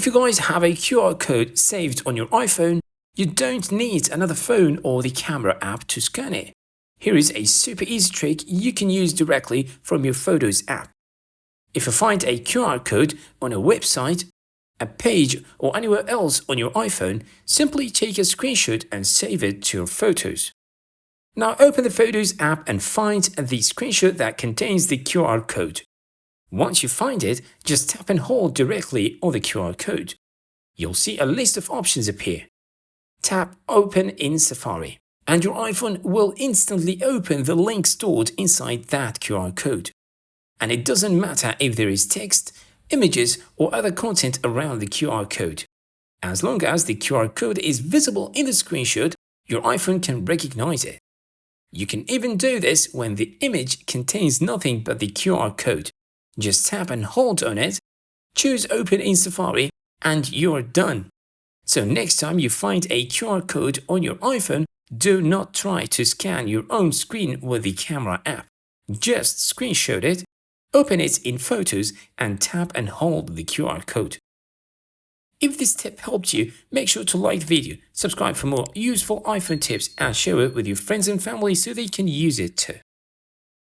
If you guys have a QR code saved on your iPhone, you don't need another phone or the camera app to scan it. Here is a super easy trick you can use directly from your Photos app. If you find a QR code on a website, a page, or anywhere else on your iPhone, simply take a screenshot and save it to your Photos. Now open the Photos app and find the screenshot that contains the QR code. Once you find it, just tap and hold directly on the QR code. You'll see a list of options appear. Tap Open in Safari, and your iPhone will instantly open the link stored inside that QR code. And it doesn't matter if there is text, images, or other content around the QR code. As long as the QR code is visible in the screenshot, your iPhone can recognize it. You can even do this when the image contains nothing but the QR code. Just tap and hold on it, choose Open in Safari, and you're done. So next time you find a QR code on your iPhone, do not try to scan your own screen with the camera app. Just screenshot it, open it in Photos, and tap and hold the QR code. If this tip helped you, make sure to like the video, subscribe for more useful iPhone tips, and share it with your friends and family so they can use it too.